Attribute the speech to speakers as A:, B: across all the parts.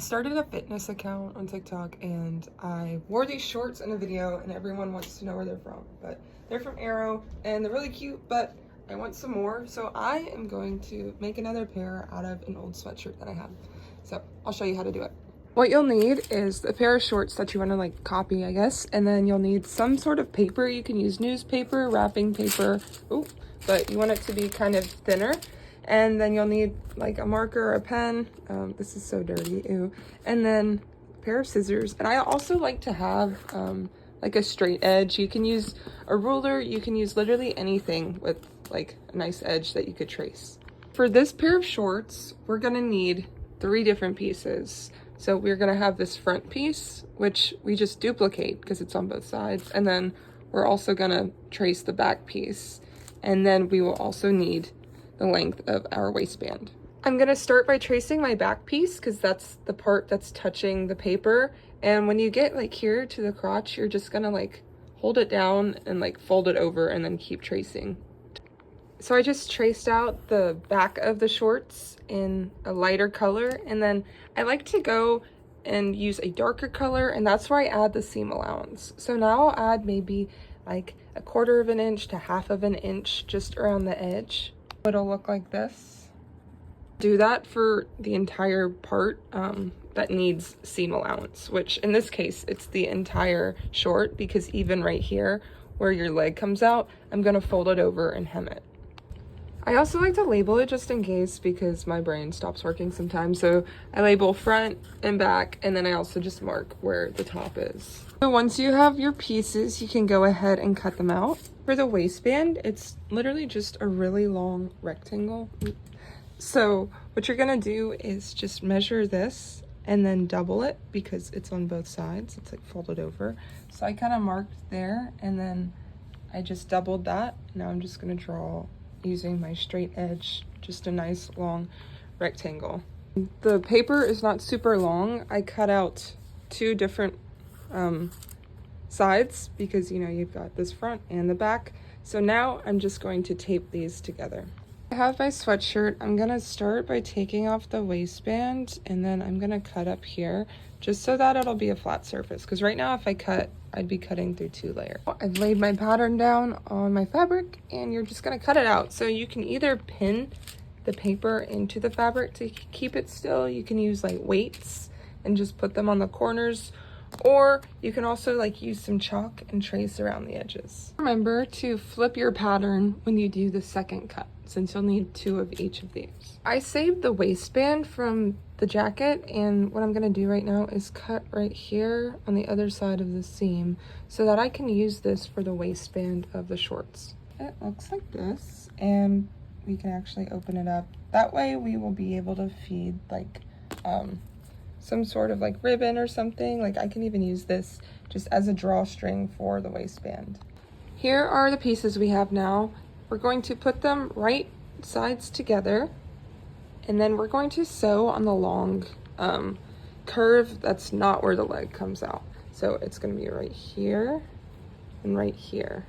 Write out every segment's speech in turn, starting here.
A: I started a fitness account on TikTok and I wore these shorts in a video and everyone wants to know where they're from, but they're from Arrow and they're really cute, but I want some more. So I am going to make another pair out of an old sweatshirt that I have. So I'll show you how to do it. What you'll need is a pair of shorts that you want to like copy, I guess, and then you'll need some sort of paper. You can use newspaper, wrapping paper, but you want it to be kind of thinner. And then you'll need like a marker or a pen. This is so dirty, ew. And then a pair of scissors. And I also like to have like a straight edge. You can use a ruler, you can use literally anything with like a nice edge that you could trace. For this pair of shorts, we're gonna need 3 different pieces. So we're gonna have this front piece, which we just duplicate because it's on both sides. And then we're also gonna trace the back piece. And then we will also need the length of our waistband. I'm gonna start by tracing my back piece because that's the part that's touching the paper. And when you get like here to the crotch, you're just gonna like hold it down and like fold it over and then keep tracing. So I just traced out the back of the shorts in a lighter color, and then I like to go and use a darker color, and that's where I add the seam allowance. So now I'll add maybe like 1/4 of an inch to 1/2 of an inch just around the edge. It'll look like this. Do that for the entire part that needs seam allowance, which in this case, it's the entire short, because even right here where your leg comes out, I'm gonna fold it over and hem it. I also like to label it just in case because my brain stops working sometimes. So I label front and back, and then I also just mark where the top is. So once you have your pieces, you can go ahead and cut them out. For the waistband, it's literally just a really long rectangle. So what you're gonna do is just measure this and then double it because it's on both sides. It's like folded over. So I kind of marked there and then I just doubled that. Now I'm just gonna draw using my straight edge, just a nice long rectangle. The paper is not super long. I cut out 2 different sides because, you know, you've got this front and the back. So now I'm just going to tape these together. I have my sweatshirt. I'm gonna start by taking off the waistband, and then I'm gonna cut up here just so that it'll be a flat surface, because right now if I cut, I'd be cutting through 2 layers. I've laid my pattern down on my fabric, and you're just gonna cut it out. So you can either pin the paper into the fabric to keep it still. You can use like weights and just put them on the corners, or you can also like use some chalk and trace around the edges. Remember to flip your pattern when you do the second cut, since you'll need 2 of each of these. I saved the waistband from the jacket, and what I'm gonna do right now is cut right here on the other side of the seam so that I can use this for the waistband of the shorts. It looks like this, and we can actually open it up. That way we will be able to feed like some sort of like ribbon or something. Like I can even use this just as a drawstring for the waistband. Here are the pieces we have now. We're going to put them right sides together, and then we're going to sew on the long curve that's not where the leg comes out. So it's going to be right here and right here.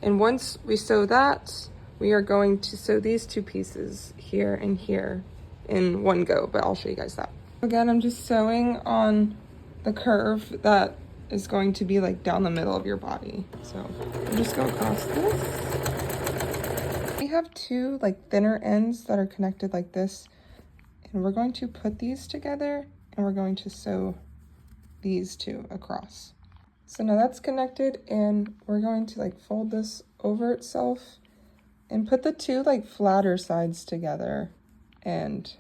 A: And once we sew that, we are going to sew these 2 pieces here and here in one go, but I'll show you guys that. Again, I'm just sewing on the curve that is going to be like down the middle of your body. So I'll just go across this. We have 2 like thinner ends that are connected like this, and we're going to put these together and we're going to sew these 2 across. So now that's connected, and we're going to like fold this over itself and put the 2 like flatter sides together and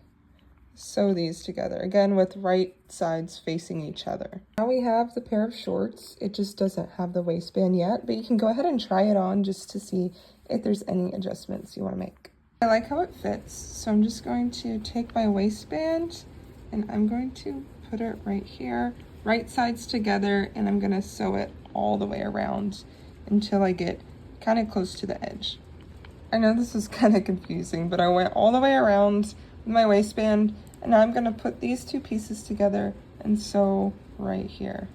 A: sew these together, again with right sides facing each other. Now we have the pair of shorts. It just doesn't have the waistband yet, but you can go ahead and try it on just to see if there's any adjustments you want to make. I like how it fits, so I'm just going to take my waistband and I'm going to put it right here, right sides together, and I'm gonna sew it all the way around until I get kind of close to the edge. I know this is kind of confusing, but I went all the way around with my waistband, and now I'm gonna put these 2 pieces together and sew right here.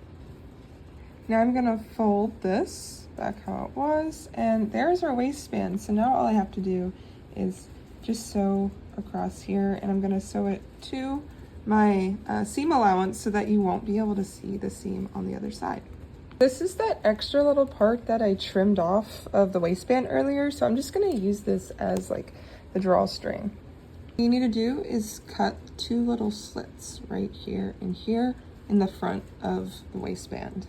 A: Now I'm gonna fold this back how it was, and there's our waistband. So now all I have to do is just sew across here, and I'm gonna sew it to my seam allowance so that you won't be able to see the seam on the other side. This is that extra little part that I trimmed off of the waistband earlier, so I'm just gonna use this as like the drawstring. What you need to do is cut 2 little slits right here and here in the front of the waistband.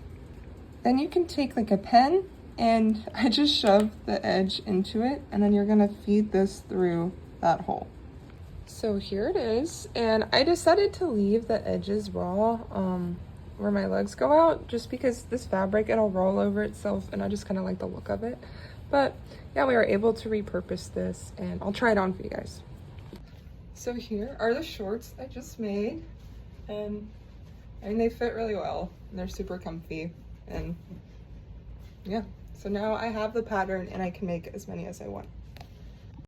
A: Then you can take like a pen and I just shove the edge into it, and then you're gonna feed this through that hole. So here it is, and I decided to leave the edges raw where my legs go out, just because this fabric, it'll roll over itself and I just kind of like the look of it. But yeah, we were able to repurpose this, and I'll try it on for you guys. So here are the shorts I just made, and I mean, they fit really well and they're super comfy, and yeah, so now I have the pattern and I can make as many as I want.